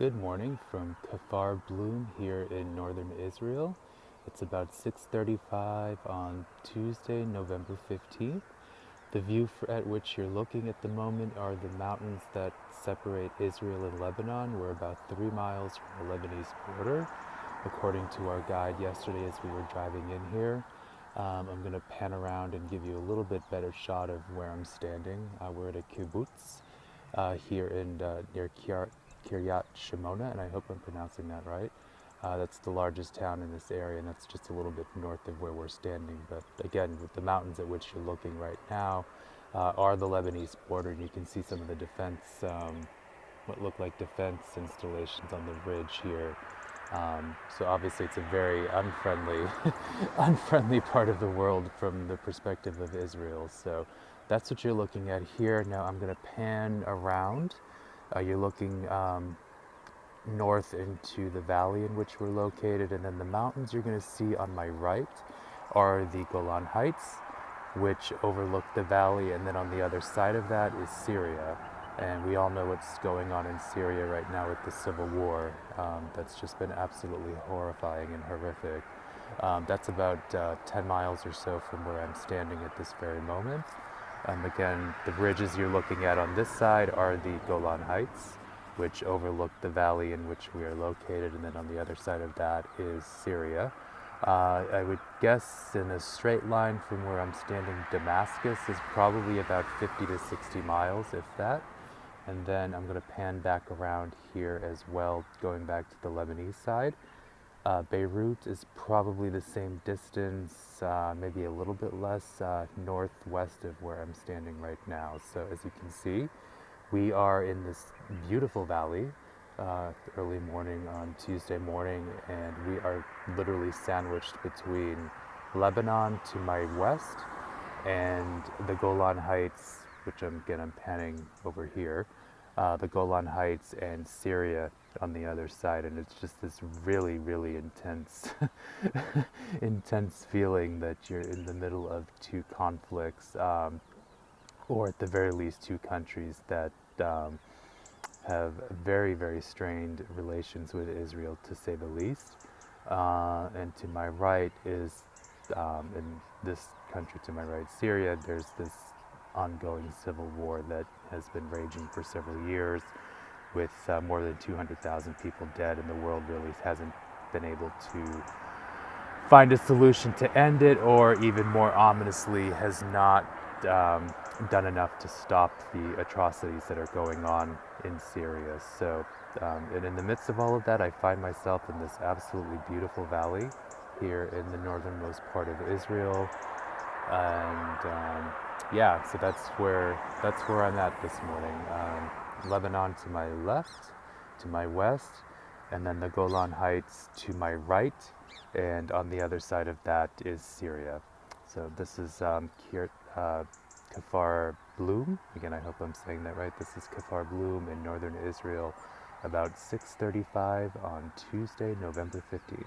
Good morning from Kfar Blum here in northern Israel. It's about 6:35 on Tuesday, November 15th. The view at which you're looking at the moment are the mountains that separate Israel and Lebanon. We're about 3 miles from the Lebanese border, according to our guide yesterday as we were driving in here. I'm going to pan around and give you a little bit better shot of where I'm standing. We're at a kibbutz here in near Kiryat Shimona, and I hope I'm pronouncing that right. That's the largest town in this area, and that's just a little bit north of where we're standing. But again, with the mountains at which you're looking right now are the Lebanese border, and you can see some of the defense, what look like defense installations on the ridge here. So obviously it's a very unfriendly, unfriendly part of the world from the perspective of Israel. So that's what you're looking at here. Now I'm going to pan around. You're looking north into the valley in which we're located, and then the mountains you're going to see on my right are the Golan Heights, which overlook the valley, and then on the other side of that is Syria. And we all know what's going on in Syria right now with the civil war. That's just been absolutely horrifying and horrific. That's about 10 miles or so from where I'm standing at this very moment. Again, the ridges you're looking at on this side are the Golan Heights, which overlook the valley in which we are located, and then on the other side of that is Syria. I would guess in a straight line from where I'm standing, Damascus is probably about 50 to 60 miles, if that. And then I'm going to pan back around here as well, going back to the Lebanese side. Beirut is probably the same distance, maybe a little bit less, northwest of where I'm standing right now. So as you can see, we are in this beautiful valley, early morning on Tuesday morning, and we are literally sandwiched between Lebanon to my west and the Golan Heights, which I'm panning over here, the Golan Heights and Syria on the other side, and it's just this really, really intense, intense feeling that you're in the middle of two conflicts, or at the very least two countries that have very, very strained relations with Israel, to say the least. And to my right is, in this country to my right, Syria, there's this ongoing civil war that has been raging for several years, with more than 200,000 people dead, and the world really hasn't been able to find a solution to end it, or even more ominously, has not done enough to stop the atrocities that are going on in Syria. So, and in the midst of all of that, I find myself in this absolutely beautiful valley here in the northernmost part of Israel, and yeah, so that's where I'm at this morning. Lebanon to my left, to my west, and then the Golan Heights to my right, and on the other side of that is Syria. So this is Kfar Blum. Again, I hope I'm saying that right. This is Kfar Blum in northern Israel, about 6:35 on Tuesday, November 15th.